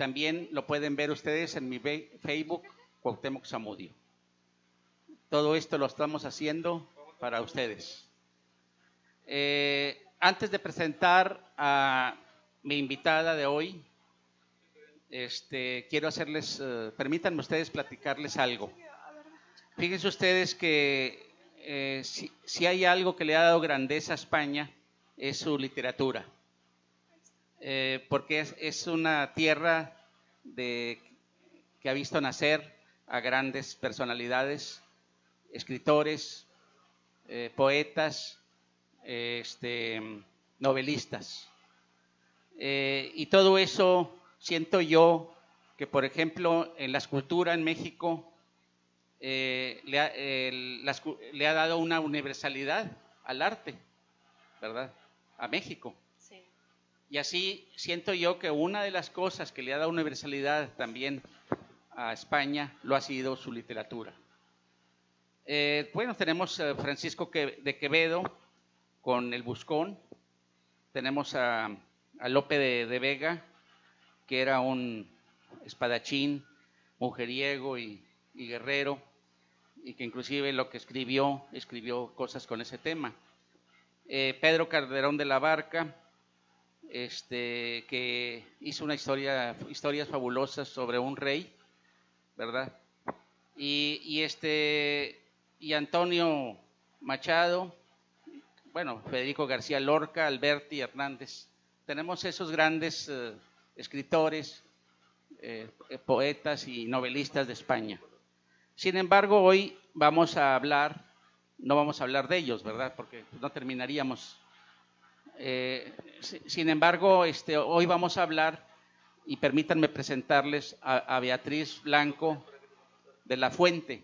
también lo pueden ver ustedes en mi Facebook, Cuauhtémoc Zamudio. Todo esto lo estamos haciendo para ustedes. Antes de presentar a mi invitada de hoy, quiero hacerles, permítanme ustedes platicarles algo. Fíjense ustedes que si hay algo que le ha dado grandeza a España es su literatura, porque es una tierra que ha visto nacer a grandes personalidades, escritores, poetas, novelistas. Y todo eso siento yo que, por ejemplo, en la escultura en México le ha dado una universalidad al arte, ¿verdad? A México. Sí. Y así siento yo que una de las cosas que le ha dado universalidad también a España lo ha sido su literatura. Bueno, tenemos a Francisco de Quevedo con El Buscón, tenemos a Lope de Vega, que era un espadachín, mujeriego y guerrero, y que inclusive lo que escribió cosas con ese tema. Pedro Calderón de la Barca, que hizo una historias fabulosas sobre un rey, ¿verdad? Y Antonio Machado, bueno, Federico García Lorca, Alberti Hernández. Tenemos esos grandes escritores, poetas y novelistas de España. Sin embargo, hoy no vamos a hablar de ellos, ¿verdad? Porque no terminaríamos. Sin embargo, hoy vamos a hablar, y permítanme presentarles a Beatriz Blanco de la Fuente,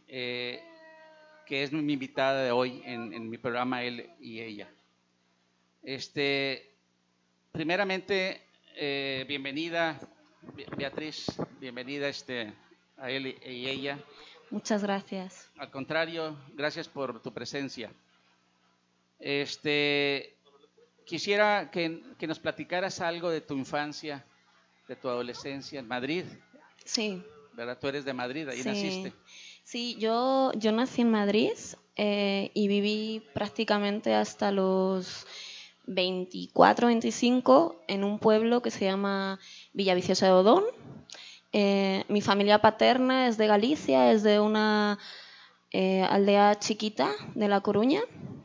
que es mi invitada de hoy en mi programa Él y Ella. Primeramente, bienvenida, Beatriz, bienvenida a Él y Ella. Muchas gracias. Al contrario, gracias por tu presencia. Quisiera que nos platicaras algo de tu infancia, de tu adolescencia en Madrid. Sí. ¿Verdad? Tú eres de Madrid, ahí naciste. Sí, yo nací en Madrid y viví prácticamente hasta los 24, 25 en un pueblo que se llama Villaviciosa de Odón. Mi familia paterna es de Galicia, es de una aldea chiquita de La Coruña,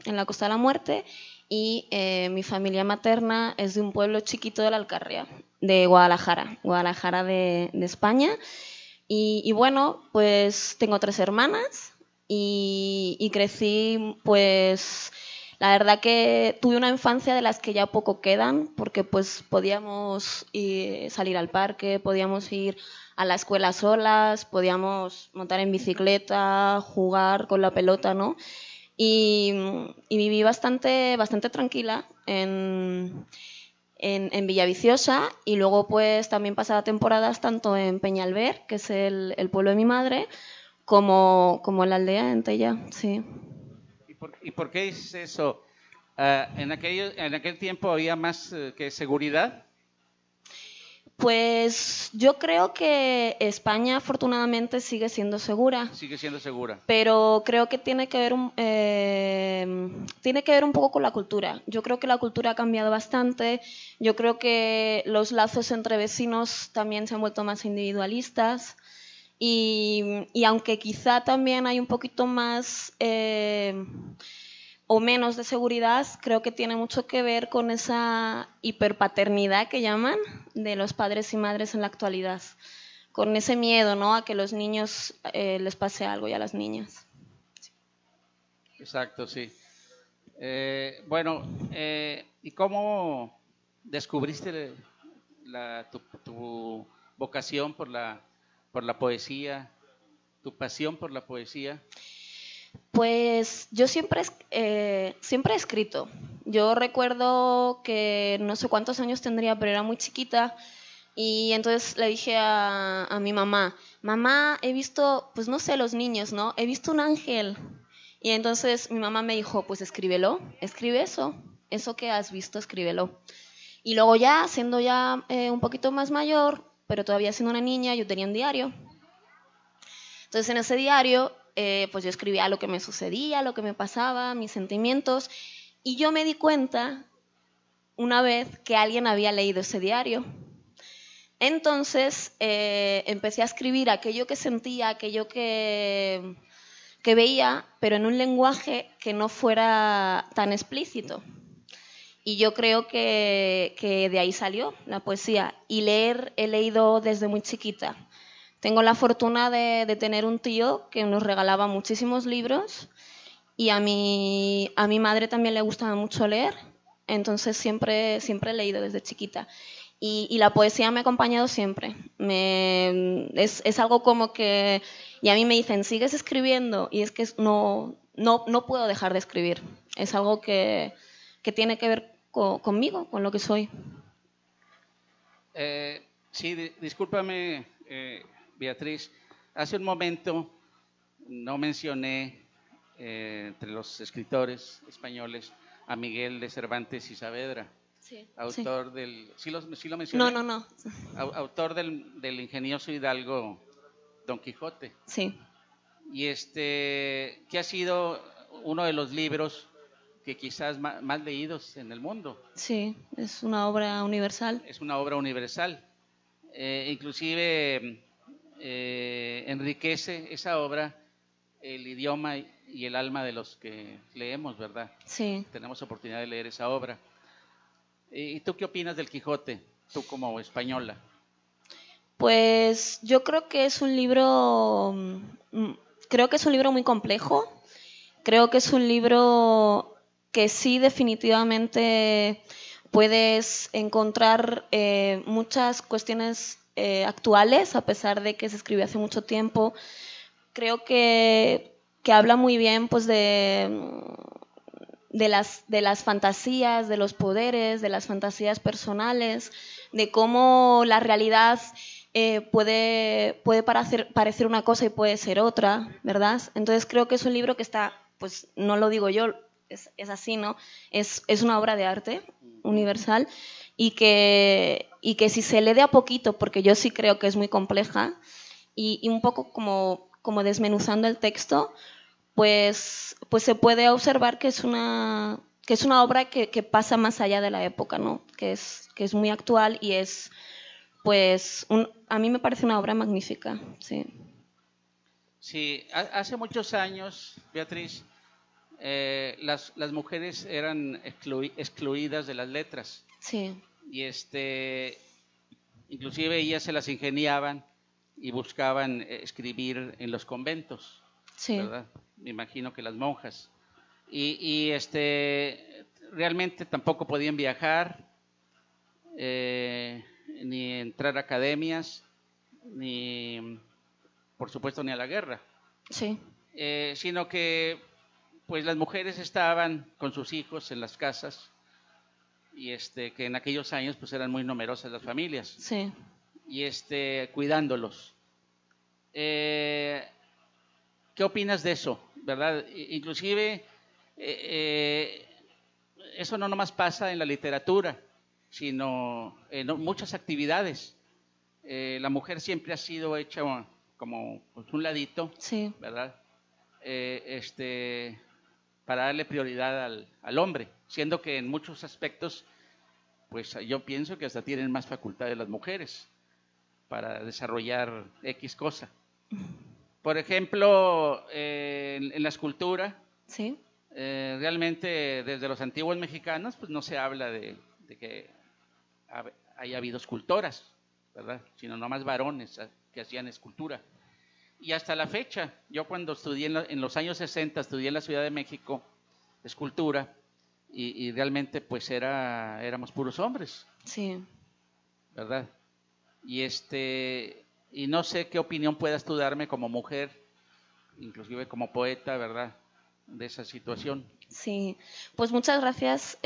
en la Costa de la Muerte, y mi familia materna es de un pueblo chiquito de la Alcarria, de Guadalajara de España. Y bueno, pues tengo 3 hermanas y crecí, pues la verdad que tuve una infancia de las que ya poco quedan, porque pues podíamos salir al parque, podíamos ir a la escuela solas, podíamos montar en bicicleta, jugar con la pelota, ¿no? Y viví bastante tranquila en Villaviciosa, y luego pues también pasaba temporadas tanto en Peñalver, que es el pueblo de mi madre, como en la aldea, en Tella, sí. ¿Y por qué es eso? ¿En aquel tiempo había más que seguridad? Pues yo creo que España afortunadamente sigue siendo segura. Sigue siendo segura. Pero creo que tiene que ver un poco con la cultura. Yo creo que la cultura ha cambiado bastante. Yo creo que los lazos entre vecinos también se han vuelto más individualistas. Y aunque quizá también hay un poquito más o menos de seguridad, creo que tiene mucho que ver con esa hiperpaternidad que llaman de los padres y madres en la actualidad, con ese miedo, ¿no?, a que los niños les pase algo, y a las niñas. Exacto, sí. Bueno, ¿y cómo descubriste tu vocación por la poesía, tu pasión por la poesía? Pues yo siempre he escrito. Yo recuerdo que no sé cuántos años tendría, pero era muy chiquita, y entonces le dije a mi mamá, he visto, pues no sé, los niños, ¿no? He visto un ángel. Y entonces mi mamá me dijo, pues escríbelo, escribe eso que has visto, escríbelo. Y luego ya, siendo ya un poquito más mayor, pero todavía siendo una niña, yo tenía un diario. Entonces en ese diario, pues yo escribía lo que me sucedía, lo que me pasaba, mis sentimientos, y yo me di cuenta una vez que alguien había leído ese diario. Entonces empecé a escribir aquello que sentía, aquello que veía, pero en un lenguaje que no fuera tan explícito. Y yo creo que de ahí salió la poesía. Y leer he leído desde muy chiquita. Tengo la fortuna de tener un tío que nos regalaba muchísimos libros y a mi madre también le gustaba mucho leer, entonces siempre he leído desde chiquita. Y la poesía me ha acompañado siempre. Es algo como que... Y a mí me dicen, ¿sigues escribiendo? Y es que no puedo dejar de escribir. Es algo que tiene que ver conmigo, con lo que soy. Sí, discúlpame, Beatriz. Hace un momento no mencioné entre los escritores españoles a Miguel de Cervantes y Saavedra, Sí, autor sí. del... ¿Sí lo mencioné? No. Autor del ingenioso hidalgo Don Quijote. Sí. Y que ha sido uno de los libros que quizás más leídos en el mundo. Sí, es una obra universal. Es una obra universal. Inclusive enriquece esa obra el idioma y el alma de los que leemos, ¿verdad? Sí. Tenemos oportunidad de leer esa obra. ¿Y tú qué opinas del Quijote, tú como española? Pues yo creo que es un libro, creo que es un libro muy complejo. Creo que es un libro que sí definitivamente puedes encontrar muchas cuestiones actuales, a pesar de que se escribió hace mucho tiempo. Creo que habla muy bien pues de las fantasías, de los poderes, de las fantasías personales, de cómo la realidad puede parecer una cosa y puede ser otra, ¿verdad? Entonces creo que es un libro que está, pues no lo digo yo, es así, ¿no? Es una obra de arte universal y que si se lee de a poquito, porque yo sí creo que es muy compleja, y un poco como desmenuzando el texto, pues se puede observar que es una obra que pasa más allá de la época, ¿no? Que es muy actual y es, pues, a mí me parece una obra magnífica, sí. Sí, hace muchos años, Beatriz, las mujeres eran excluidas de las letras. Sí. Y inclusive ellas se las ingeniaban y buscaban escribir en los conventos, Sí. ¿verdad? Me imagino que las monjas. Y realmente tampoco podían viajar, ni entrar a academias, ni, por supuesto, ni a la guerra. Sí. Sino que pues las mujeres estaban con sus hijos en las casas y que en aquellos años pues eran muy numerosas las familias. Sí. Y cuidándolos. ¿Qué opinas de eso, verdad? Inclusive eso no nomás pasa en la literatura, sino en muchas actividades. La mujer siempre ha sido hecha como pues, un ladito, Sí. ¿verdad? Para darle prioridad al hombre, siendo que en muchos aspectos, pues yo pienso que hasta tienen más facultades las mujeres para desarrollar X cosa. Por ejemplo, en la escultura, Sí. realmente desde los antiguos mexicanos, pues no se habla de que haya habido escultoras, ¿verdad? Sino nomás varones que hacían escultura. Y hasta la fecha, yo cuando estudié en los años 60, estudié en la Ciudad de México escultura y realmente pues éramos puros hombres. Sí. ¿Verdad? Y no sé qué opinión puedas tú darme como mujer, inclusive como poeta, ¿verdad? De esa situación. Sí, pues muchas gracias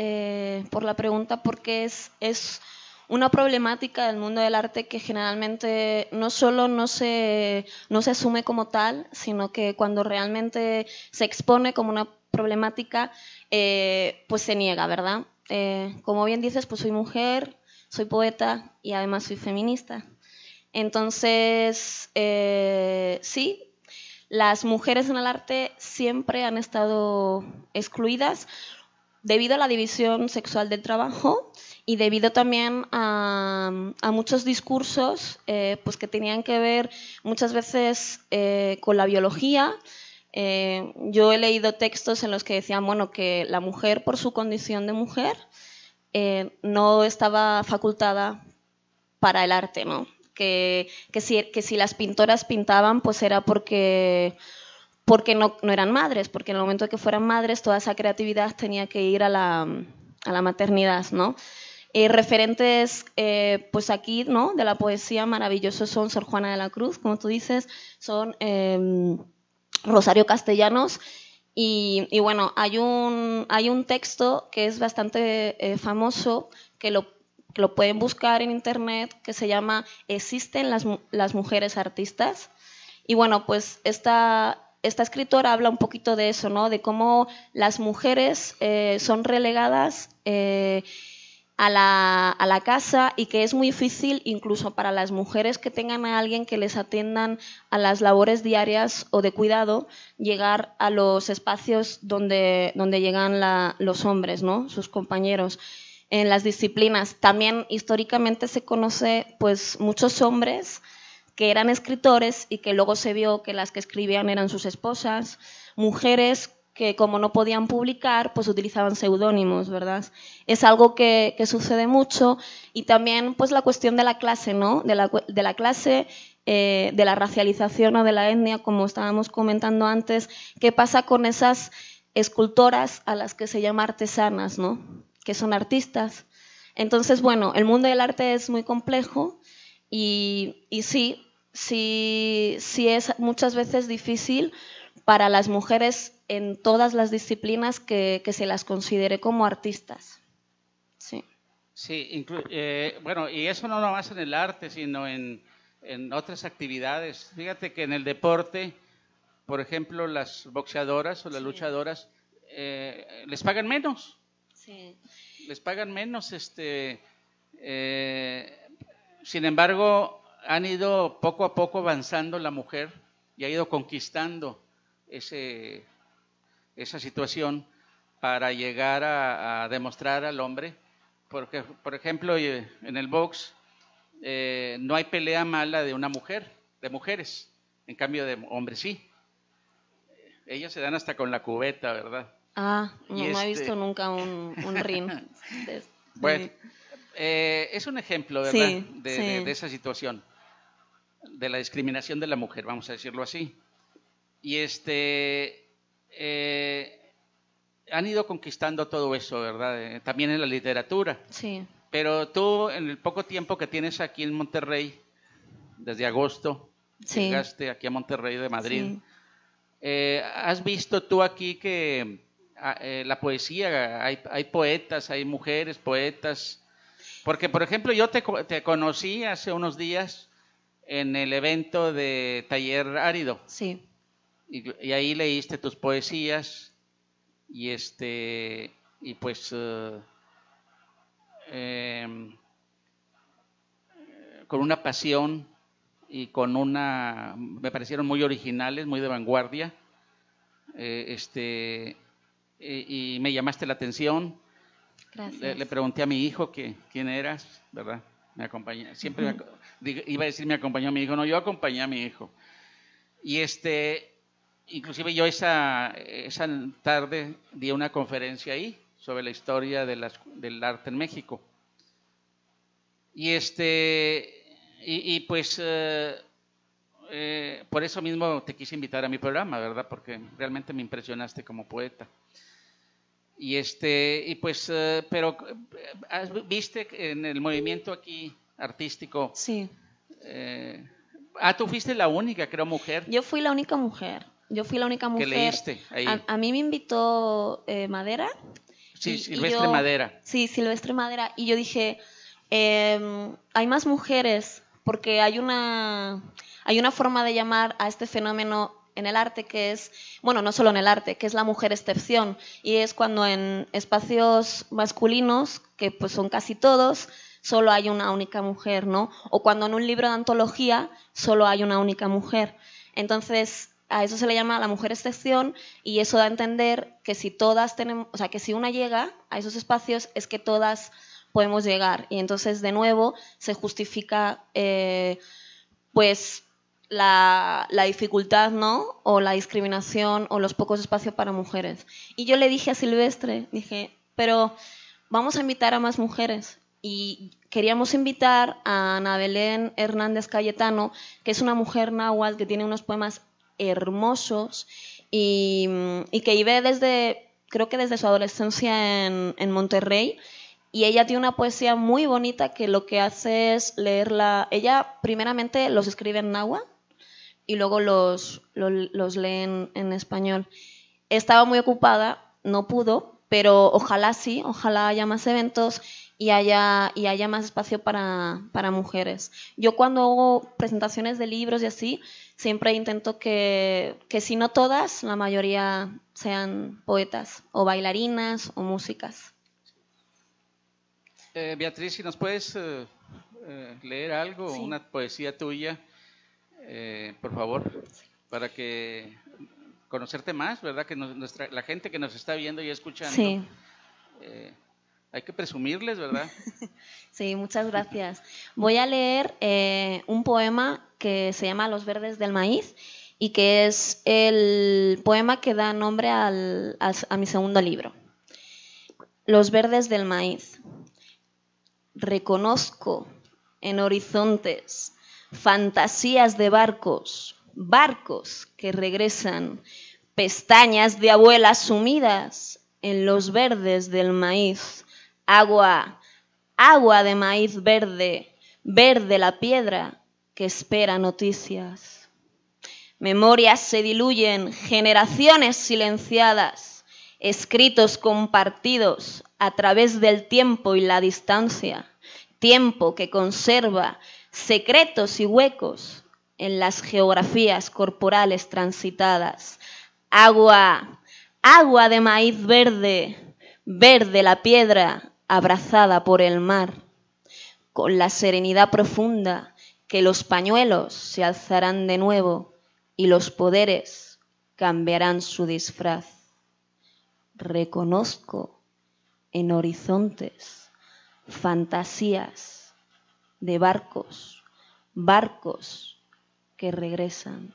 por la pregunta, porque es una problemática del mundo del arte que generalmente no solo no se asume como tal, sino que cuando realmente se expone como una problemática, pues se niega, ¿verdad? como bien dices, pues soy mujer, soy poeta y además soy feminista. Entonces, sí, las mujeres en el arte siempre han estado excluidas debido a la división sexual del trabajo y debido también a muchos discursos pues que tenían que ver muchas veces con la biología. Yo he leído textos en los que decían bueno, que la mujer, por su condición de mujer, no estaba facultada para el arte, ¿no? Que si las pintoras pintaban, pues era porque no eran madres, porque en el momento que fueran madres toda esa creatividad tenía que ir a la maternidad, ¿no? Referentes, pues aquí, ¿no? De la poesía maravillosos son Sor Juana de la Cruz, como tú dices, son Rosario Castellanos y bueno, hay un texto que es bastante famoso que lo pueden buscar en internet, que se llama ¿Existen las mujeres artistas? Y bueno, pues esta escritora habla un poquito de eso, ¿no? De cómo las mujeres son relegadas a la casa y que es muy difícil incluso para las mujeres que tengan a alguien que les atiendan a las labores diarias o de cuidado, llegar a los espacios donde llegan los hombres, ¿no? Sus compañeros. En las disciplinas también históricamente se conoce pues muchos hombres que eran escritores y que luego se vio que las que escribían eran sus esposas, mujeres que como no podían publicar, pues utilizaban seudónimos, ¿verdad? Es algo que sucede mucho y también pues la cuestión de la clase, ¿no? De la clase, de la racialización o de la etnia, como estábamos comentando antes, ¿qué pasa con esas escultoras a las que se llama artesanas, ¿no? Que son artistas? Entonces, bueno, el mundo del arte es muy complejo y sí es muchas veces difícil para las mujeres en todas las disciplinas que se las considere como artistas. Sí. Sí, bueno, y eso no nomás en el arte, sino en otras actividades. Fíjate que en el deporte, por ejemplo, las boxeadoras o las luchadoras les pagan menos. Sí. Les pagan menos, sin embargo, han ido poco a poco avanzando la mujer y ha ido conquistando esa situación para llegar a demostrar al hombre, porque, por ejemplo, en el box no hay pelea mala de una mujer, de mujeres, en cambio de hombres sí. Ellas se dan hasta con la cubeta, ¿verdad? No he visto nunca un ring. Bueno, es un ejemplo, ¿verdad? Sí, de esa situación, de la discriminación de la mujer, vamos a decirlo así. Y han ido conquistando todo eso, ¿verdad? También en la literatura. Sí. Pero tú, en el poco tiempo que tienes aquí en Monterrey, desde agosto, llegaste aquí a Monterrey de Madrid, ¿has visto tú aquí que la poesía, hay poetas, hay mujeres poetas? Porque, por ejemplo, yo te conocí hace unos días en el evento de Taller Árido. Sí. Y ahí leíste tus poesías y pues con una pasión y me parecieron muy originales, muy de vanguardia, y me llamaste la atención. Gracias. Le pregunté a mi hijo quién eras, ¿verdad? Me acompañó, siempre iba a decir me acompañó a mi hijo, no, yo acompañé a mi hijo. Y inclusive yo esa tarde di una conferencia ahí sobre la historia del arte en México. Y pues por eso mismo te quise invitar a mi programa, ¿verdad? Porque realmente me impresionaste como poeta. Y pues, pero viste en el movimiento aquí artístico. Sí. Tú fuiste la única, creo, mujer. Yo fui la única mujer. Que leíste ahí. A mí me invitó Madera. Sí, Silvestre Madera. Sí, Silvestre Madera. Y yo dije, hay más mujeres, porque hay una forma de llamar a este fenómeno en el arte, que es, bueno, no solo en el arte, que es la mujer excepción, y es cuando en espacios masculinos, que pues son casi todos, solo hay una única mujer, ¿no? O cuando en un libro de antología solo hay una única mujer. Entonces, a eso se le llama la mujer excepción, y eso da a entender que si todas tenemos, o sea, que si una llega a esos espacios es que todas podemos llegar. Y entonces, de nuevo, se justifica pues la dificultad, ¿no? O la discriminación o los pocos espacios para mujeres. Y yo le dije a Silvestre, dije, pero vamos a invitar a más mujeres. Y queríamos invitar a Ana Belén Hernández Cayetano, que es una mujer náhuatl que tiene unos poemas hermosos y que vive desde, creo que desde su adolescencia en Monterrey. Y ella tiene una poesía muy bonita que lo que hace es leerla. Ella primeramente los escribe en náhuatl y luego los lee en español. Estaba muy ocupada, no pudo, pero ojalá sí, ojalá haya más eventos y haya más espacio para mujeres. Yo cuando hago presentaciones de libros y así, siempre intento que si no todas, la mayoría sean poetas o bailarinas o músicas. Beatriz, si nos puedes leer algo, Sí. una poesía tuya, por favor, para que conocerte más, ¿verdad? Que la gente que nos está viendo y escuchando, Sí. Hay que presumirles, ¿verdad? Sí, muchas gracias. Voy a leer un poema que se llama Los verdes del maíz y que es el poema que da nombre a mi segundo libro. Los verdes del maíz. Reconozco en horizontes fantasías de barcos, barcos que regresan, pestañas de abuelas sumidas en los verdes del maíz, agua, agua de maíz verde, verde la piedra que espera noticias. Memorias se diluyen, generaciones silenciadas, escritos compartidos a través del tiempo y la distancia, tiempo que conserva secretos y huecos en las geografías corporales transitadas. Agua, agua de maíz verde, verde la piedra abrazada por el mar, con la serenidad profunda que los pañuelos se alzarán de nuevo y los poderes cambiarán su disfraz. Reconozco en horizontes fantasías de barcos, barcos que regresan.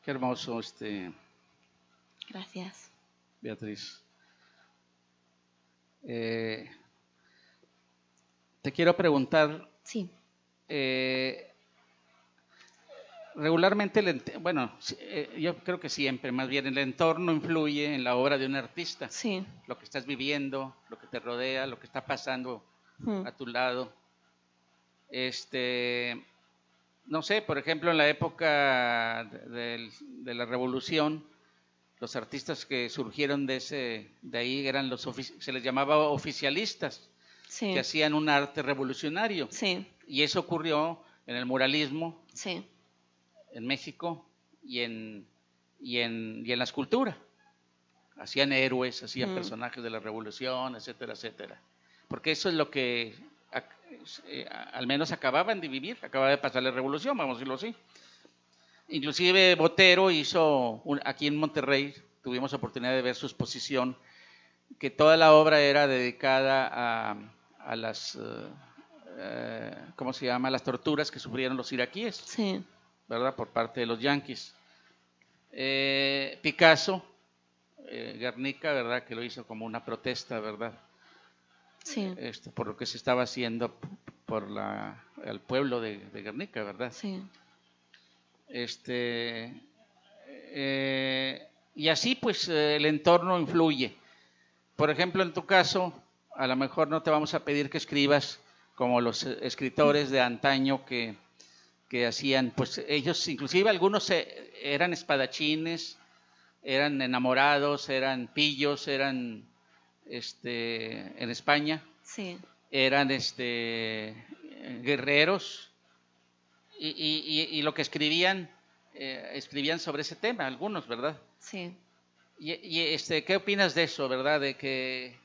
Qué hermoso, Gracias. Beatriz. Te quiero preguntar, Sí. Regularmente, bueno, yo creo que siempre, más bien el entorno influye en la obra de un artista. Sí. Lo que estás viviendo, lo que te rodea, lo que está pasando a tu lado. No sé, por ejemplo, en la época de la Revolución, los artistas que surgieron de ahí eran se les llamaba oficialistas, Sí. que hacían un arte revolucionario. Sí. Y eso ocurrió en el muralismo, Sí. en México y en la escultura. Hacían héroes, hacían personajes de la revolución, etcétera, etcétera. Porque eso es lo que al menos acababan de vivir, acababa de pasar la revolución, vamos a decirlo así. Inclusive Botero hizo, aquí en Monterrey, tuvimos oportunidad de ver su exposición, que toda la obra era dedicada a las, ¿cómo se llama?, las torturas que sufrieron los iraquíes. Sí. ¿Verdad? Por parte de los yanquis. Picasso, Guernica, ¿verdad? Que lo hizo como una protesta, ¿verdad? Sí. Por lo que se estaba haciendo por el pueblo de Guernica, ¿verdad? Sí. Y así pues el entorno influye. Por ejemplo, en tu caso, a lo mejor no te vamos a pedir que escribas como los escritores de antaño que hacían, pues ellos, inclusive algunos eran espadachines, eran enamorados, eran pillos, eran en España, Sí. eran guerreros, y lo que escribían, escribían sobre ese tema, algunos, ¿verdad? Sí. ¿Qué opinas de eso, verdad? De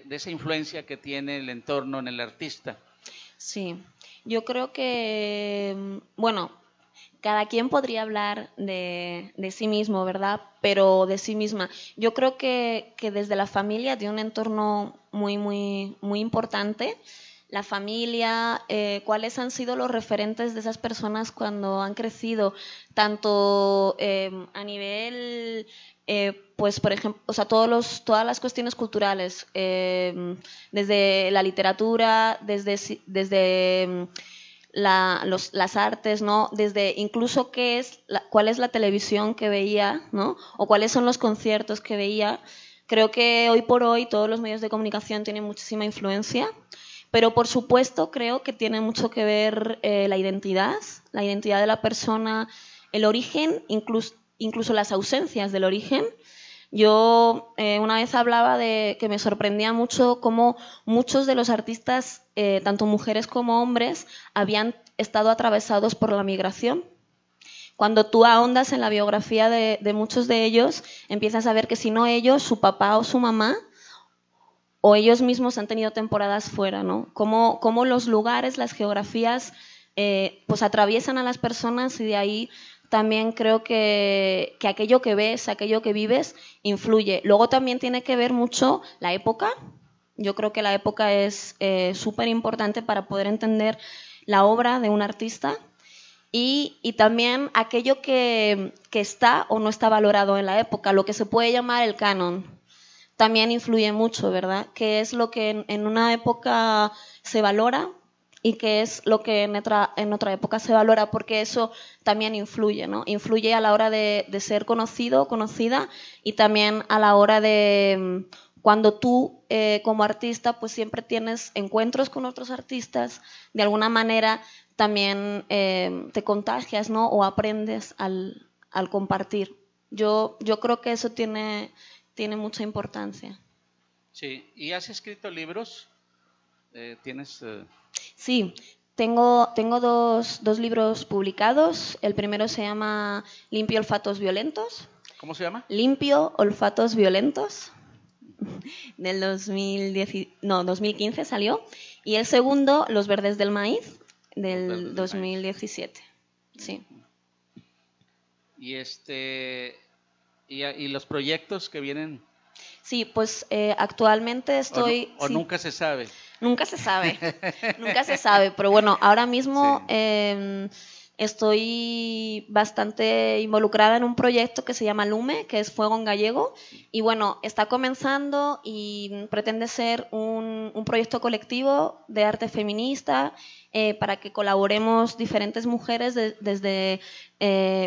esa influencia que tiene el entorno en el artista. Sí, yo creo que, bueno, cada quien podría hablar de sí mismo, ¿verdad? Pero de sí misma. Yo creo que desde la familia, de un entorno muy, muy, muy importante, la familia, cuáles han sido los referentes de esas personas cuando han crecido, tanto a nivel, pues por ejemplo, o sea, todas las cuestiones culturales, desde la literatura, desde las artes, ¿no? Desde incluso cuál es la televisión que veía, ¿no? O cuáles son los conciertos que veía. Creo que hoy por hoy todos los medios de comunicación tienen muchísima influencia. Pero, por supuesto, creo que tiene mucho que ver la identidad de la persona, el origen, incluso las ausencias del origen. Yo una vez hablaba de que me sorprendía mucho cómo muchos de los artistas, tanto mujeres como hombres, habían estado atravesados por la migración. Cuando tú ahondas en la biografía de muchos de ellos, empiezas a ver que si no ellos, su papá o su mamá, o ellos mismos han tenido temporadas fuera, ¿no? Cómo los lugares, las geografías, pues atraviesan a las personas, y de ahí también creo que aquello que ves, aquello que vives, influye. Luego también tiene que ver mucho la época. Yo creo que la época es súper importante para poder entender la obra de un artista, y también aquello que está o no está valorado en la época, lo que se puede llamar el canon. También influye mucho, ¿verdad? ¿Qué es lo que en una época se valora y qué es lo que en otra época se valora? Porque eso también influye, ¿no? Influye a la hora de ser conocido o conocida, y también a la hora de cuando tú como artista pues siempre tienes encuentros con otros artistas, de alguna manera también te contagias, ¿no? O aprendes al compartir. Yo creo que eso tiene mucha importancia. Sí, ¿y has escrito libros? ¿Tienes...? Sí, tengo dos libros publicados. El primero se llama Limpio Olfatos Violentos. ¿Cómo se llama? Limpio Olfatos Violentos. Del 2015 salió. Y el segundo, Los Verdes del Maíz, del 2017. Sí. ¿Y los proyectos que vienen? Sí, pues actualmente estoy... ¿O sí, nunca se sabe? Nunca se sabe, nunca se sabe, pero bueno, ahora mismo Sí. Estoy bastante involucrada en un proyecto que se llama Lume, que es Fuego en gallego, y bueno, está comenzando y pretende ser un proyecto colectivo de arte feminista, para que colaboremos diferentes mujeres desde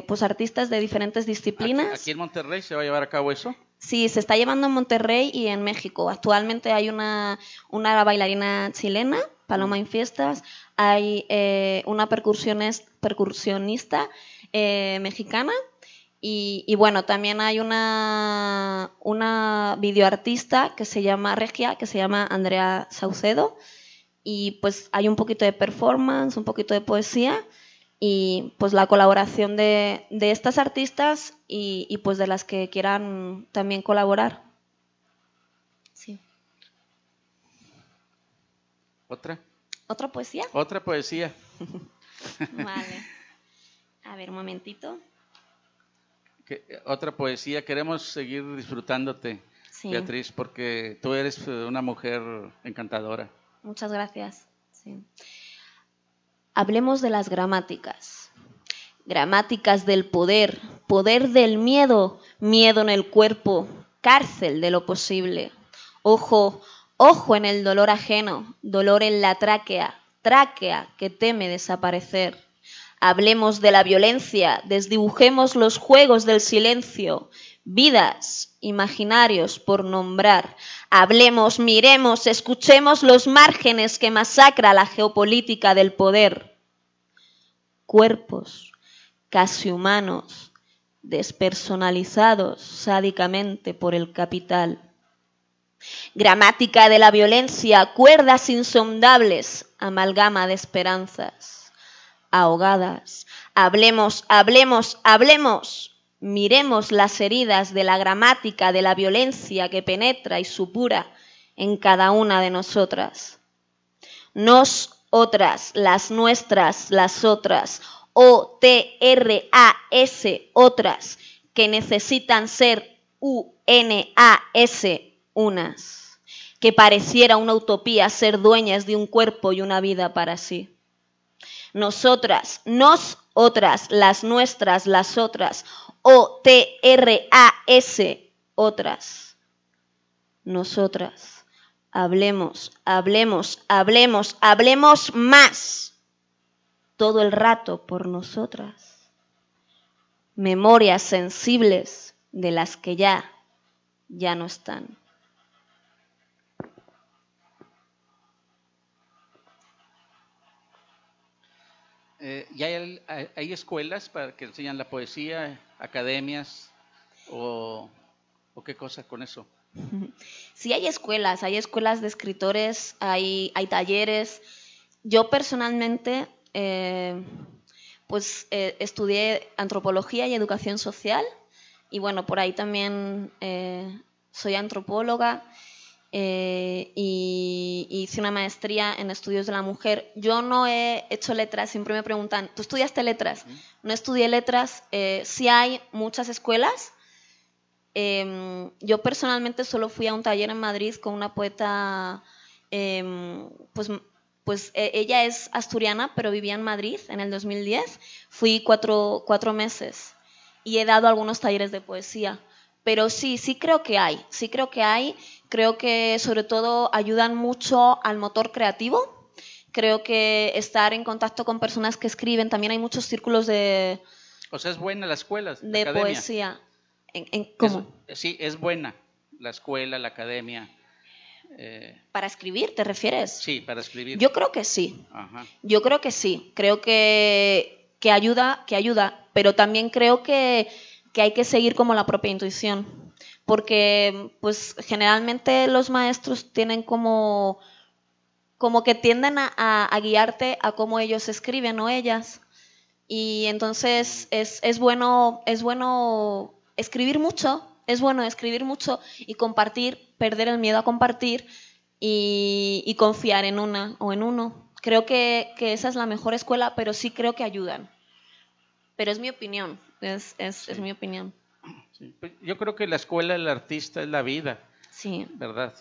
pues artistas de diferentes disciplinas. ¿Aquí en Monterrey se va a llevar a cabo eso? Sí, se está llevando en Monterrey y en México. Actualmente hay una bailarina chilena, Paloma Infiestas, hay una percusionista mexicana, y bueno, también hay una videoartista que se llama Regia, que se llama Andrea Saucedo, y pues hay un poquito de performance, un poquito de poesía, y pues la colaboración de estas artistas y pues de las que quieran también colaborar. Sí. ¿Otra? ¿Otra poesía? Otra poesía. Vale. A ver, un momentito. Otra poesía. Queremos seguir disfrutándote, sí, Beatriz, porque tú eres una mujer encantadora. Muchas gracias. Sí. Hablemos de las gramáticas. Gramáticas del poder, poder del miedo, miedo en el cuerpo, cárcel de lo posible. Ojo, ojo en el dolor ajeno, dolor en la tráquea, tráquea que teme desaparecer. Hablemos de la violencia, desdibujemos los juegos del silencio, vidas, imaginarios por nombrar. Hablemos, miremos, escuchemos los márgenes que masacra la geopolítica del poder. Cuerpos casi humanos, despersonalizados sádicamente por el capital. Gramática de la violencia, cuerdas insondables, amalgama de esperanzas ahogadas. Hablemos, hablemos, hablemos. Miremos las heridas de la gramática de la violencia que penetra y supura en cada una de nosotras. Nos otras, las nuestras, las otras, O-T-R-A-S, otras, que necesitan ser U-N-A-S, unas, que pareciera una utopía ser dueñas de un cuerpo y una vida para sí. Nosotras, nos otras, las nuestras, las otras, O-T-R-A-S, otras, nosotras. Hablemos, hablemos, hablemos, hablemos más. Todo el rato por nosotras. Memorias sensibles de las que ya no están. ¿Y hay escuelas para que enseñan la poesía, academias o qué cosa con eso? Sí, hay escuelas de escritores, hay talleres. Yo personalmente estudié antropología y educación social y bueno, por ahí también soy antropóloga y hice una maestría en estudios de la mujer. Yo no he hecho letras, siempre me preguntan, ¿tú estudiaste letras? No estudié letras, sí hay muchas escuelas. Yo personalmente solo fui a un taller en Madrid con una poeta, ella es asturiana, pero vivía en Madrid en el 2010. Fui cuatro meses y he dado algunos talleres de poesía. Pero sí creo que hay. Creo que sobre todo ayudan mucho al motor creativo. Creo que estar en contacto con personas que escriben, también hay muchos círculos de... O sea, es buena la escuela, de poesía. ¿Cómo? Sí, es buena la escuela, la academia. ¿Para escribir te refieres? Sí, para escribir. Yo creo que sí. Ajá. Yo creo que sí. Creo que ayuda, pero también creo que hay que seguir como la propia intuición. Porque pues generalmente los maestros tienen como que tienden a guiarte a cómo ellos escriben o ellas. Y entonces es bueno escribir mucho, y compartir, perder el miedo a compartir y confiar en una o en uno. Creo que esa es la mejor escuela, pero sí creo que ayudan. Pero es mi opinión, es mi opinión. Sí. Yo creo que la escuela del artista es la vida, sí, ¿verdad?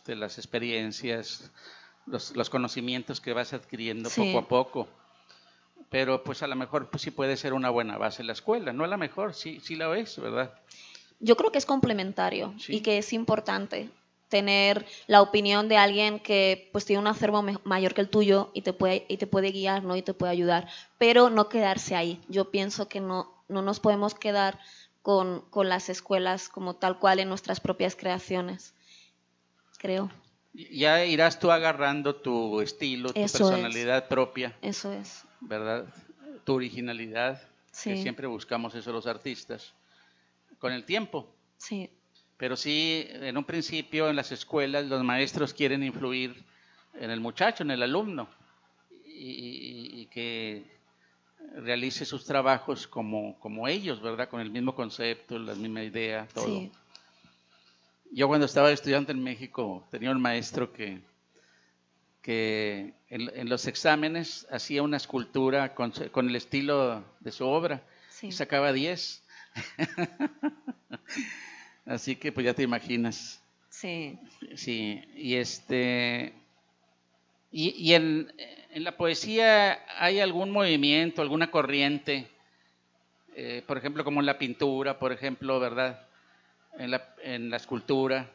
Las experiencias, los conocimientos que vas adquiriendo sí. poco a poco. Pero pues a lo mejor pues, sí puede ser una buena base la escuela, no a lo mejor, sí la es, ¿verdad? Yo creo que es complementario sí. Y que es importante tener la opinión de alguien que pues tiene un acervo mayor que el tuyo y te puede guiar, ¿no? Y te puede ayudar, pero no quedarse ahí. Yo pienso que no nos podemos quedar con las escuelas como tal cual en nuestras propias creaciones, creo. Ya irás tú agarrando tu estilo, tu personalidad propia. Eso es. ¿Verdad? Tu originalidad, sí. Que siempre buscamos eso los artistas, con el tiempo. Sí. Pero sí, en un principio en las escuelas los maestros quieren influir en el muchacho, en el alumno, y que realice sus trabajos como ellos, ¿verdad? Con el mismo concepto, la misma idea, todo. Sí. Yo cuando estaba estudiante en México tenía un maestro que en los exámenes hacía una escultura con el estilo de su obra y sacaba 10. Así que pues ya te imaginas. Sí. Sí, y en la poesía hay algún movimiento, alguna corriente, por ejemplo como en la pintura, por ejemplo, ¿verdad? En la escultura,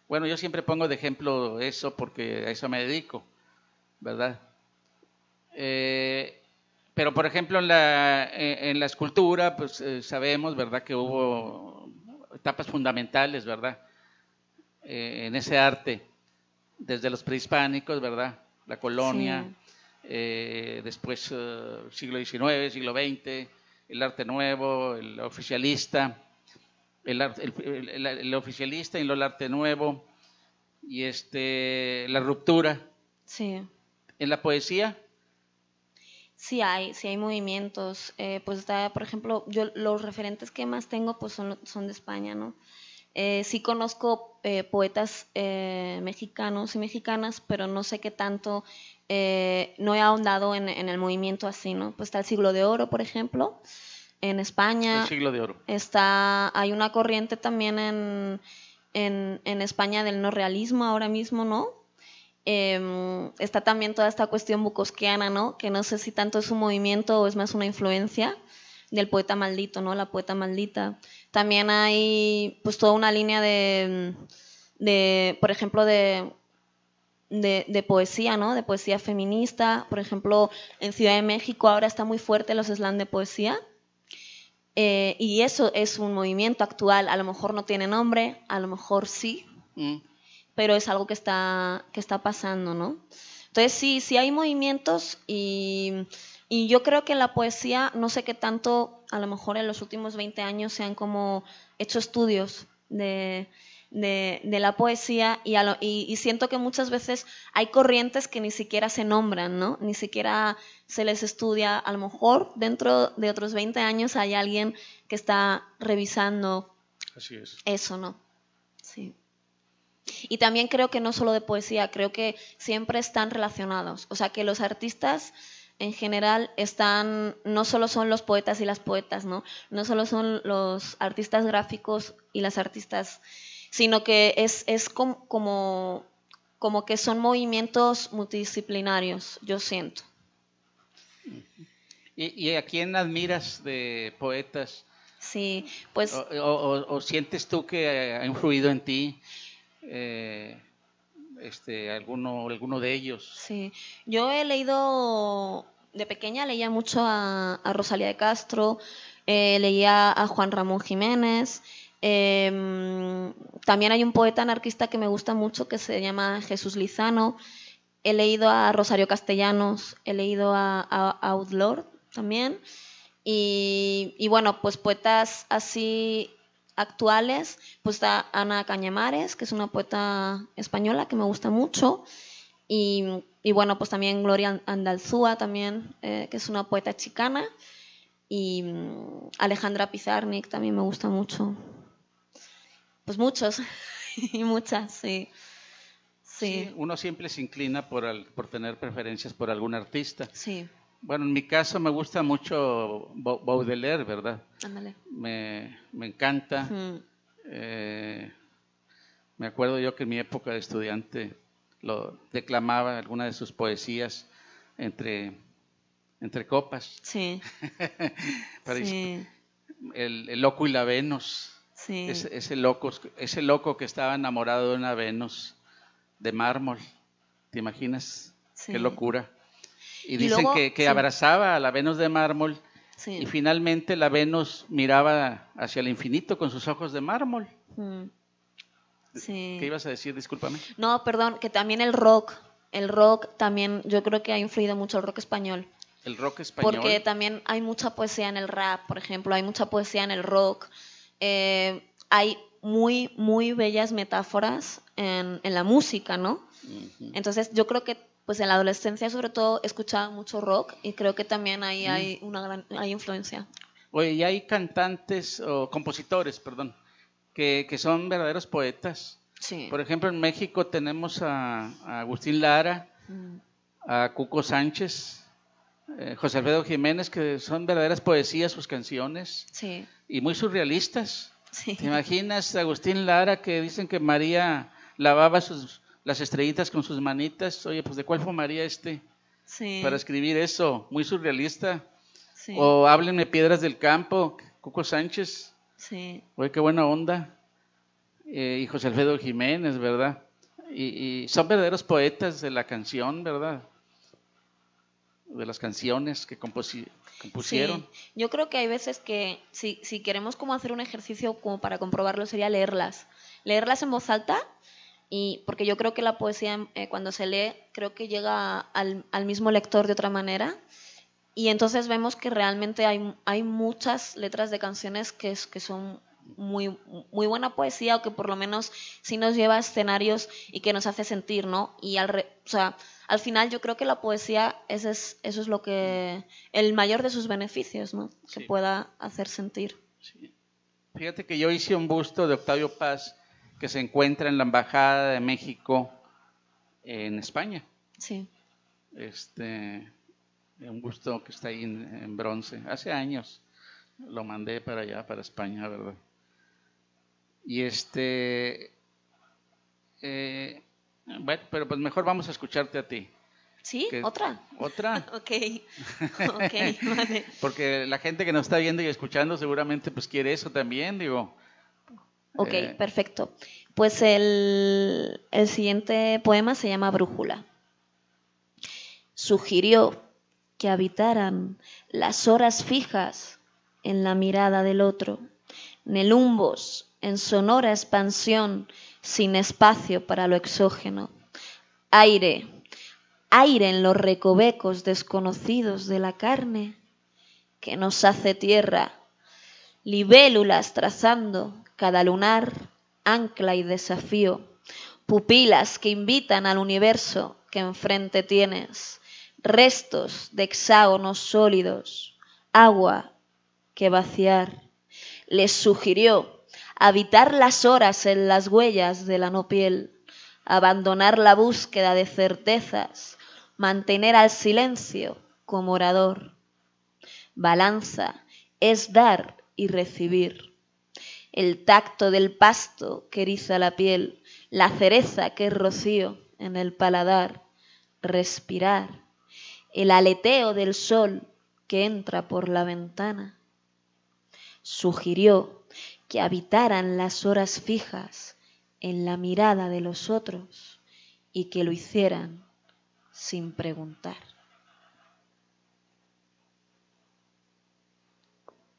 bueno, yo siempre pongo de ejemplo eso porque a eso me dedico, ¿verdad? Pero, por ejemplo, en la escultura, pues sabemos, ¿verdad?, que hubo etapas fundamentales, ¿verdad?, en ese arte, desde los prehispánicos, ¿verdad?, la colonia, después siglo XIX, siglo XX, el arte nuevo, el oficialista. el oficialista y luego el arte nuevo y la ruptura. Sí. ¿En la poesía? Sí hay movimientos. Pues está, por ejemplo, yo los referentes que más tengo pues son de España, ¿no? Sí conozco poetas mexicanos y mexicanas, pero no sé qué tanto, no he ahondado en el movimiento así, ¿no? Pues está el Siglo de Oro, por ejemplo, en España. El Siglo de Oro. Hay una corriente también en España del no realismo ahora mismo, ¿no? Está también toda esta cuestión bukowskiana, ¿no? Que no sé si tanto es un movimiento o es más una influencia del poeta maldito, ¿no? La poeta maldita. También hay pues toda una línea por ejemplo, de poesía, ¿no? De poesía feminista. Por ejemplo, en Ciudad de México ahora está muy fuerte los slams de poesía. Y eso es un movimiento actual. A lo mejor no tiene nombre, a lo mejor sí. Pero es algo que está pasando, ¿no? Entonces sí hay movimientos y yo creo que en la poesía, no sé qué tanto, a lo mejor en los últimos 20 años se han como hecho estudios de la poesía y siento que muchas veces hay corrientes que ni siquiera se nombran, ¿no? Ni siquiera se les estudia. A lo mejor dentro de otros 20 años hay alguien que está revisando eso, ¿no? Sí. Y también creo que no solo de poesía, creo que siempre están relacionados. O sea, que los artistas en general no solo son los poetas y las poetas, ¿no? No solo son los artistas gráficos y las artistas, sino que es como que son movimientos multidisciplinarios, yo siento. ¿Y a quién admiras de poetas? Sí, pues... ¿O sientes tú que ha influido en ti? Alguno de ellos. Sí, yo he leído, de pequeña leía mucho a Rosalía de Castro, leía a Juan Ramón Jiménez, también hay un poeta anarquista que me gusta mucho que se llama Jesús Lizano, he leído a Rosario Castellanos, he leído a Outlord también, y bueno, pues poetas así actuales, pues está Ana Cañamares, que es una poeta española que me gusta mucho, y bueno, pues también Gloria Andalzúa, también, que es una poeta chicana, y Alejandra Pizarnik también me gusta mucho. Pues muchos y muchas, sí. Sí, uno siempre se inclina por tener preferencias por algún artista. Sí. Bueno, en mi caso me gusta mucho Baudelaire, ¿verdad? Ándale. Me encanta. Me acuerdo yo que en mi época de estudiante lo declamaba alguna de sus poesías entre copas. Sí. Sí. El loco y la Venus. Sí. Ese loco que estaba enamorado de una Venus de mármol. ¿Te imaginas? Sí. Qué locura. Y dicen luego, que sí, abrazaba a la Venus de mármol, sí, y finalmente la Venus miraba hacia el infinito con sus ojos de mármol. Sí. ¿Qué ibas a decir? Discúlpame. No, perdón, que también el rock también, yo creo que ha influido mucho el rock español. El rock español. Porque también hay mucha poesía en el rap, por ejemplo, hay mucha poesía en el rock. Hay muy, muy bellas metáforas en la música, ¿no? Entonces yo creo que pues en la adolescencia sobre todo escuchaba mucho rock y creo que también ahí hay hay influencia. Oye, y hay cantantes o compositores, perdón, que son verdaderos poetas. Sí. Por ejemplo, en México tenemos a Agustín Lara, a Cuco Sánchez, José Alfredo Jiménez, que son verdaderas poesías sus canciones. Sí. Y muy surrealistas. Sí. ¿Te imaginas a Agustín Lara que dicen que María lavaba las estrellitas con sus manitas? Oye, pues ¿de cuál fue María Sí. para escribir eso? Muy surrealista. Sí. O Háblenme piedras del campo, Cuco Sánchez. Sí. Oye, qué buena onda. Y José Alfredo Jiménez, ¿verdad? Y son verdaderos poetas de la canción, ¿verdad? De las canciones que compusieron. Sí. Yo creo que hay veces que si queremos como hacer un ejercicio como para comprobarlo sería leerlas en voz alta, y porque yo creo que la poesía cuando se lee creo que llega al mismo lector de otra manera, y entonces vemos que realmente hay muchas letras de canciones que son muy, muy buena poesía, o que por lo menos sí nos lleva a escenarios y que nos hace sentir, ¿no? Y o sea, al final yo creo que la poesía, eso es lo que, el mayor de sus beneficios, ¿no? Que Sí. pueda hacer sentir. Sí. Fíjate que yo hice un busto de Octavio Paz que se encuentra en la Embajada de México en España. Sí. Un busto que está ahí en bronce. Hace años lo mandé para allá, para España, ¿verdad? Y bueno, pero pues mejor vamos a escucharte a ti. ¿Sí? ¿Otra? ¿Otra? Ok, vale. Porque la gente que nos está viendo y escuchando seguramente pues quiere eso también, digo. Ok, perfecto. Pues el siguiente poema se llama Brújula. Sugirió que habitaran las horas fijas en la mirada del otro, nelumbos en sonora expansión, sin espacio para lo exógeno. Aire en los recovecos desconocidos de la carne que nos hace tierra, libélulas trazando cada lunar, ancla y desafío, pupilas que invitan al universo que enfrente tienes, restos de hexágonos sólidos, agua que vaciar. Les sugirió habitar las horas en las huellas de la no piel, abandonar la búsqueda de certezas, mantener al silencio como orador. Balanza es dar y recibir. El tacto del pasto que eriza la piel, la cereza que es rocío en el paladar. Respirar. El aleteo del sol que entra por la ventana. Sugirió que habitaran las horas fijas en la mirada de los otros y que lo hicieran sin preguntar.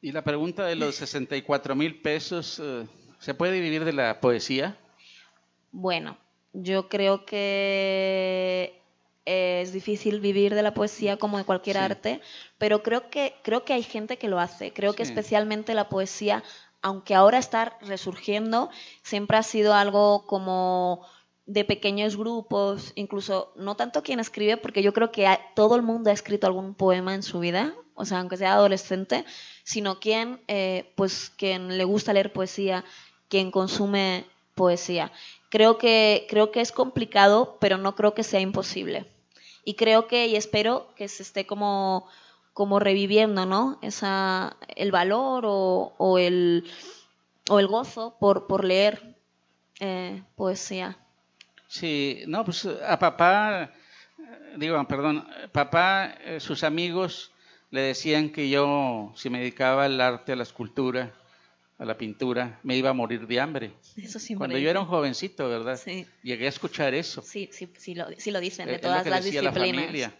Y la pregunta de los 64,000 pesos, ¿se puede vivir de la poesía? Bueno, yo creo que es difícil vivir de la poesía como de cualquier arte, pero creo que hay gente que lo hace. Creo que especialmente la poesía, aunque ahora está resurgiendo, siempre ha sido algo como de pequeños grupos, incluso no tanto quien escribe, porque yo creo que todo el mundo ha escrito algún poema en su vida, o sea, aunque sea adolescente, sino quien le gusta leer poesía, quien consume poesía. Creo que es complicado, pero no creo que sea imposible. Y creo y espero que se esté como reviviendo, ¿no? El valor o el gozo por leer poesía. Sí, no, pues papá, sus amigos le decían que yo, si me dedicaba al arte, a la escultura, a la pintura, me iba a morir de hambre. Eso siempre Cuando yo era un jovencito, ¿verdad? Sí. Llegué a escuchar eso. Sí lo dicen, de Es todas lo que las decía disciplinas. La familia.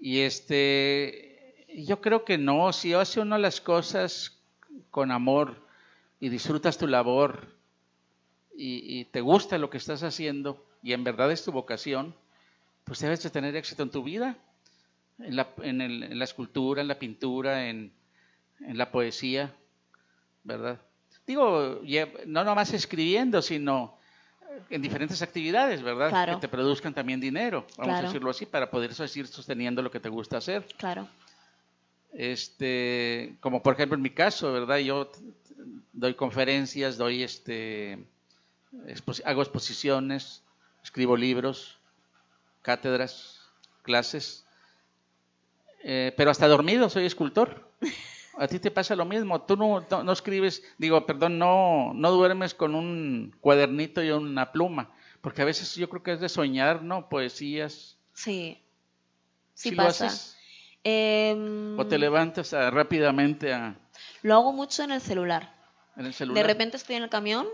Y yo creo que no, si hace uno las cosas con amor y disfrutas tu labor y te gusta lo que estás haciendo y en verdad es tu vocación, pues debes de tener éxito en tu vida, en la escultura, en la pintura, en la poesía, ¿verdad? Digo, no nomás escribiendo, sino en diferentes actividades, ¿verdad? Claro. Que te produzcan también dinero, vamos Claro. a decirlo así, para poder seguir sosteniendo lo que te gusta hacer. Claro. Como por ejemplo en mi caso, ¿verdad? Yo doy conferencias, hago exposiciones, escribo libros, cátedras, clases, pero hasta dormido soy escultor. A ti te pasa lo mismo, tú no escribes, no duermes con un cuadernito y una pluma, porque a veces yo creo que es de soñar, ¿no? Poesías. Sí, ¿Sí pasa. lo haces? ¿O te levantas rápidamente Lo hago mucho en el celular. ¿En el celular? De repente estoy en el camión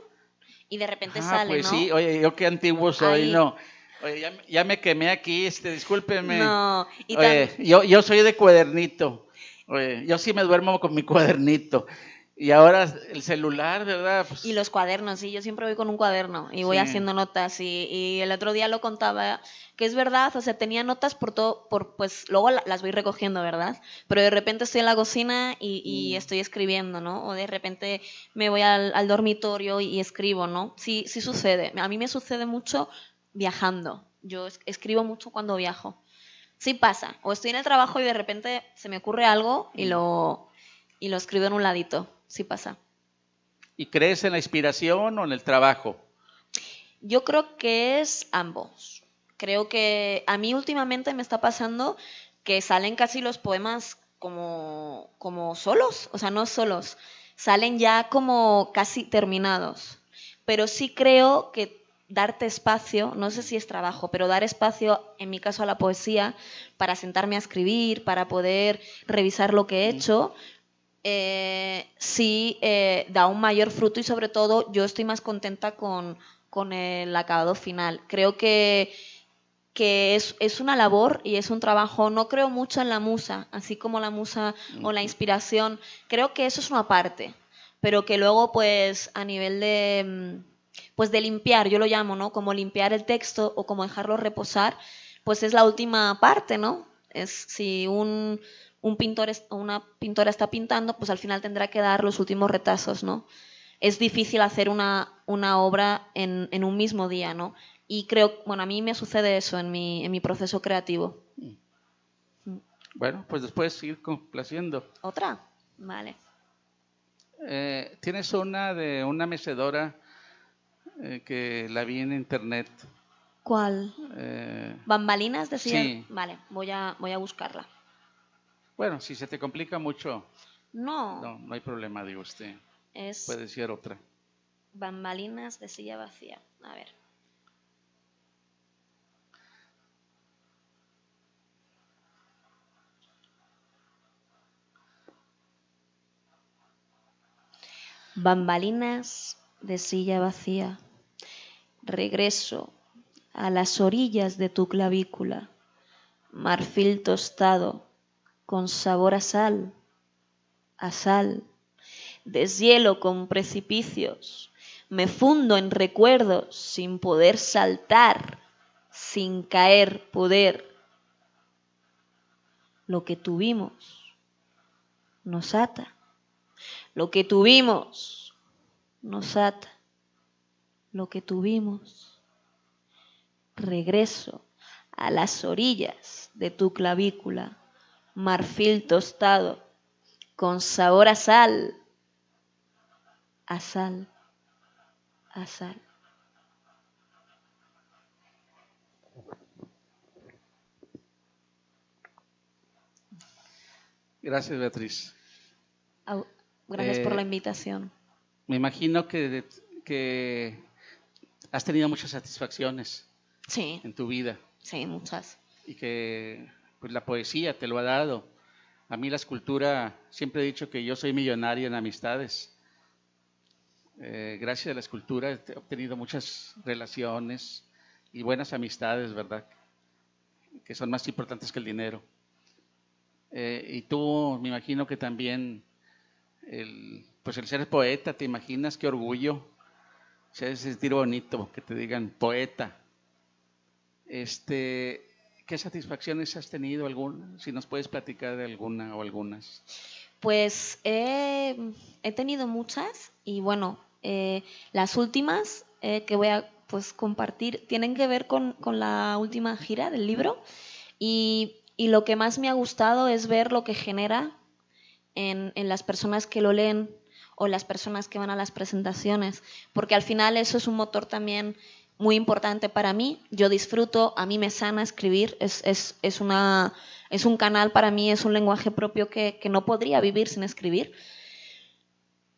y de repente sale, pues ¿no? Sí, oye, yo qué antiguo soy, Ahí. no. Oye, ya me quemé aquí, discúlpeme. No, oye, yo soy de cuadernito. Oye, yo sí me duermo con mi cuadernito. Y ahora el celular, ¿verdad? Pues, Y los cuadernos, sí, yo siempre voy con un cuaderno y voy sí. haciendo notas. Y el otro día lo contaba, que es verdad, o sea, tenía notas por todo, pues luego las voy recogiendo, ¿verdad? Pero de repente estoy en la cocina y estoy escribiendo, ¿no? O de repente me voy al dormitorio y escribo, ¿no? Sí, sí sucede. A mí me sucede mucho viajando. Yo escribo mucho cuando viajo. Sí pasa. O estoy en el trabajo y de repente se me ocurre algo y lo escribo en un ladito. Sí pasa. ¿Y crees en la inspiración o en el trabajo? Yo creo que es ambos. Creo que a mí últimamente me está pasando que salen casi los poemas como solos, o sea, no solos, salen ya como casi terminados. Pero sí creo que darte espacio, no sé si es trabajo, pero dar espacio, en mi caso a la poesía, para sentarme a escribir, para poder revisar lo que he hecho, sí da un mayor fruto y sobre todo yo estoy más contenta con el acabado final. Creo que es una labor y es un trabajo. No creo mucho en la musa, así como la musa o la inspiración. Creo que eso es una parte, pero que luego pues a nivel de limpiar, yo lo llamo, ¿no? Como limpiar el texto o como dejarlo reposar, pues es la última parte, ¿no? Es si un pintor o una pintora está pintando, pues al final tendrá que dar los últimos retazos, ¿no? Es difícil hacer una obra en un mismo día, ¿no? Y creo, bueno, a mí me sucede eso en mi proceso creativo. Bueno, pues después ir complaciendo. ¿Otra? Vale. Tienes una de una mecedora que la vi en internet. ¿Cuál? ¿Bambalinas decía? Sí. Vale, voy a buscarla. Bueno, si se te complica mucho, No. no hay problema, digo usted. Es Puede ser otra. Bambalinas de silla vacía. A ver. Bambalinas de silla vacía. Regreso a las orillas de tu clavícula. Marfil tostado con sabor a sal. Deshielo con precipicios. Me fundo en recuerdos sin poder saltar, sin caer poder. Lo que tuvimos nos ata. Lo que tuvimos nos ata. Lo que tuvimos. Regreso a las orillas de tu clavícula. Marfil tostado con sabor a sal. A sal. A sal. Gracias, Beatriz. Gracias por la invitación. Me imagino que has tenido muchas satisfacciones Sí. en tu vida. Sí, muchas. Y que pues la poesía te lo ha dado. A mí la escultura, siempre he dicho que yo soy millonario en amistades. Gracias a la escultura he obtenido muchas relaciones y buenas amistades, ¿verdad? Que son más importantes que el dinero. Y tú, me imagino que también, pues el ser poeta, ¿te imaginas qué orgullo? Se debe sentir bonito que te digan poeta. ¿Qué satisfacciones has tenido? Si nos puedes platicar de alguna o algunas. Pues he tenido muchas y bueno, las últimas que voy a pues compartir tienen que ver con la última gira del libro y lo que más me ha gustado es ver lo que genera en las personas que lo leen o las personas que van a las presentaciones, porque al final eso es un motor también muy importante para mí. Yo disfruto, a mí me sana escribir, es un canal para mí, es un lenguaje propio que no podría vivir sin escribir,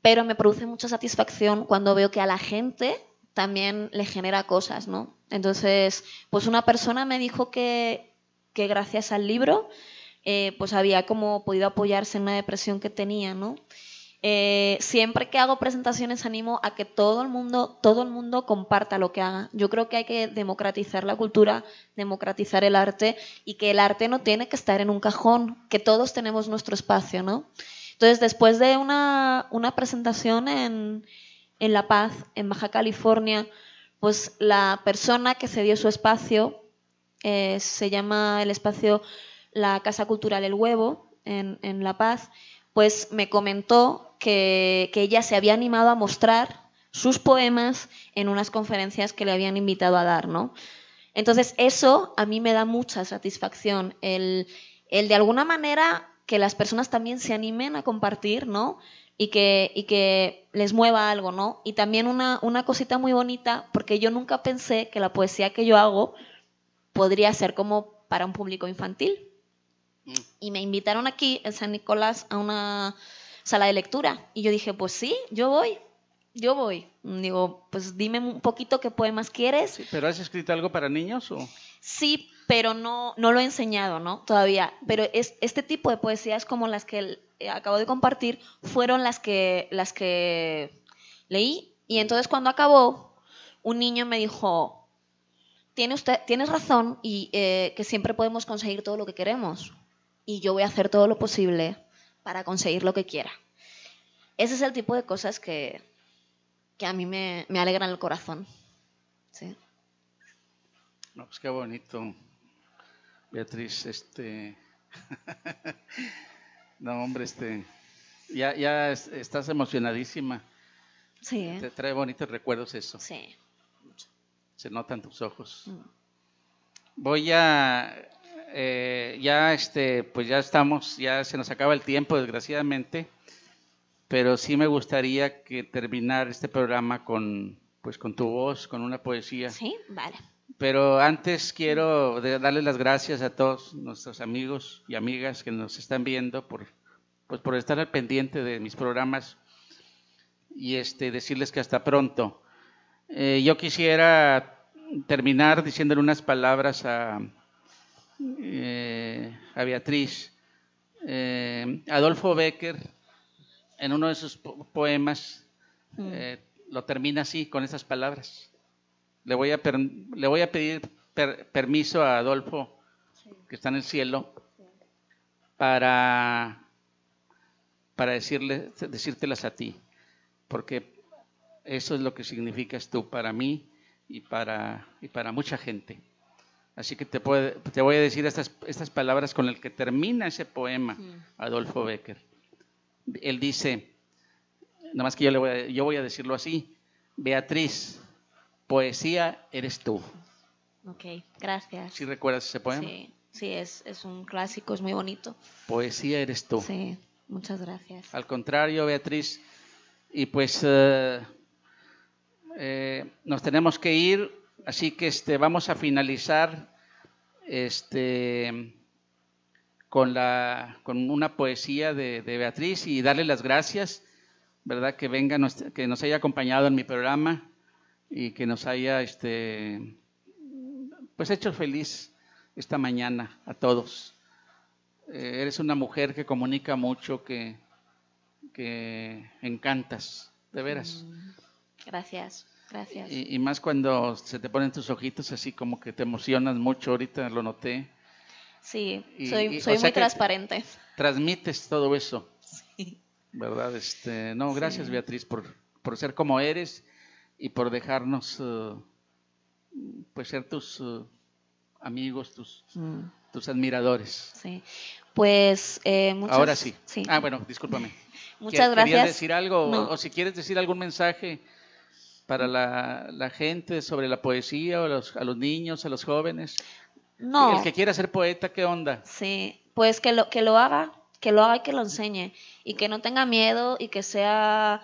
pero me produce mucha satisfacción cuando veo que a la gente también le genera cosas, ¿no? Entonces, pues una persona me dijo que gracias al libro pues había como podido apoyarse en una depresión que tenía, ¿no? Siempre que hago presentaciones animo a que todo el mundo comparta lo que haga. Yo creo que hay que democratizar la cultura, democratizar el arte y que el arte no tiene que estar en un cajón, que todos tenemos nuestro espacio, ¿no? Entonces, después de una presentación en La Paz, en Baja California, pues la persona que cedió su espacio, se llama el espacio la Casa Cultural El Huevo, en La Paz, pues me comentó que ella se había animado a mostrar sus poemas en unas conferencias que le habían invitado a dar, ¿no? Entonces, eso a mí me da mucha satisfacción, el de alguna manera que las personas también se animen a compartir, ¿no? Y que les mueva algo, ¿no? Y también una cosita muy bonita, porque yo nunca pensé que la poesía que yo hago podría ser como para un público infantil. Y me invitaron aquí en San Nicolás a una sala de lectura. Y yo dije, pues sí, yo voy. Digo, pues dime un poquito qué poemas quieres. Sí, ¿pero has escrito algo para niños o...? Sí, pero no lo he enseñado, ¿no? Todavía. Pero este tipo de poesías como las que acabo de compartir fueron las que leí. Y entonces cuando acabó, un niño me dijo, tienes razón y que siempre podemos conseguir todo lo que queremos. Y yo voy a hacer todo lo posible para conseguir lo que quiera. Ese es el tipo de cosas que a mí me alegran el corazón. Sí. No, pues qué bonito, Beatriz, no, hombre, ya estás emocionadísima. Sí. Te trae bonitos recuerdos eso. Sí. Se notan tus ojos. Voy a, pues ya estamos, ya se nos acaba el tiempo, desgraciadamente, pero sí me gustaría que terminar este programa con tu voz, con una poesía. Sí, vale. Pero antes quiero darles las gracias a todos nuestros amigos y amigas que nos están viendo por estar al pendiente de mis programas y decirles que hasta pronto. Yo quisiera terminar diciéndole unas palabras a Beatriz. Adolfo Bécquer, en uno de sus poemas, lo termina así, con esas palabras. Le voy a pedir permiso a Adolfo, que está en el cielo, para decírtelas a ti, porque eso es lo que significas tú para mí y para mucha gente. Así que te voy a decir estas palabras con las que termina ese poema, Adolfo Bécquer. Él dice, nada más que yo voy a decirlo así: Beatriz, poesía eres tú. Ok, gracias. ¿Sí recuerdas ese poema? Sí, es un clásico, es muy bonito. Poesía eres tú. Sí, muchas gracias. Al contrario, Beatriz, y pues nos tenemos que ir, así que vamos a finalizar con una poesía de Beatriz y darle las gracias, ¿verdad? Que venga, que nos haya acompañado en mi programa y que nos haya pues hecho feliz esta mañana a todos. Eres una mujer que comunica mucho, que encantas, de veras. Gracias. Y más cuando se te ponen tus ojitos así como que te emocionas mucho, ahorita lo noté. Sí, soy muy transparente. Transmites todo eso. Sí. ¿Verdad? No, gracias, Beatriz, por ser como eres y por dejarnos pues ser tus amigos, tus admiradores. Sí. Pues ahora sí. Ah, bueno, discúlpame. Muchas gracias. ¿Querías decir algo? No. O si quieres decir algún mensaje para la gente sobre la poesía, o a los niños, a los jóvenes. No. El que quiera ser poeta, ¿qué onda? Sí, pues que lo haga y que lo enseñe. Y que no tenga miedo y que sea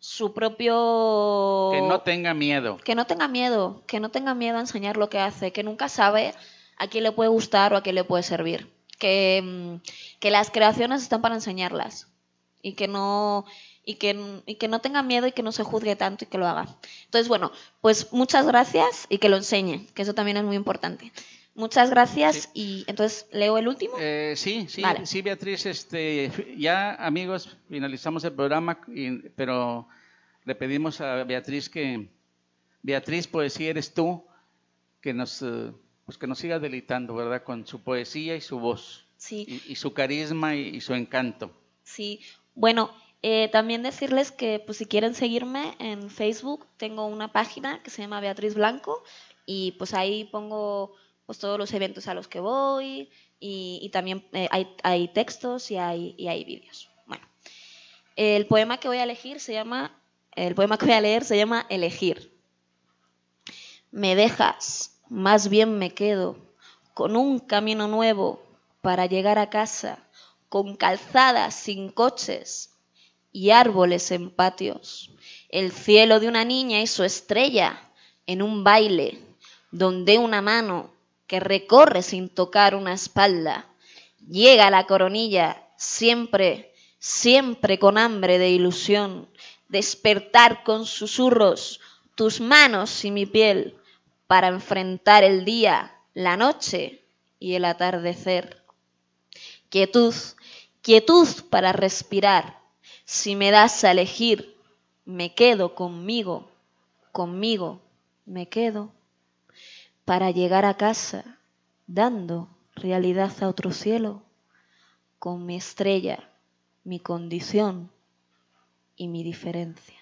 su propio... Que no tenga miedo. Que no tenga miedo a enseñar lo que hace, que nunca sabe a quién le puede gustar o a quién le puede servir. Que las creaciones están para enseñarlas. Y que no tenga miedo y que no se juzgue tanto y que lo haga. Entonces, bueno, pues muchas gracias y que lo enseñe, que eso también es muy importante. Muchas gracias. Sí. Y entonces, ¿leo el último? Sí, vale. Sí, Beatriz, ya amigos, finalizamos el programa, pero le pedimos a Beatriz Beatriz, poesía eres tú, que nos siga deleitando, ¿verdad? Con su poesía y su voz. Sí. Y su carisma y su encanto. Sí, Bueno, también decirles que pues, si quieren seguirme en Facebook, tengo una página que se llama Beatriz Blanco y pues ahí pongo pues, todos los eventos a los que voy y también hay textos y hay vídeos. Bueno, el poema que voy a leer se llama Elegir. Me dejas, más bien me quedo, con un camino nuevo para llegar a casa, con calzadas sin coches y árboles en patios, el cielo de una niña y su estrella en un baile, donde una mano que recorre sin tocar una espalda, llega a la coronilla, siempre, siempre con hambre de ilusión, despertar con susurros tus manos y mi piel, para enfrentar el día, la noche y el atardecer. Quietud, quietud para respirar. Si me das a elegir, me quedo conmigo, conmigo me quedo, para llegar a casa, dando realidad a otro cielo, con mi estrella, mi condición y mi diferencia.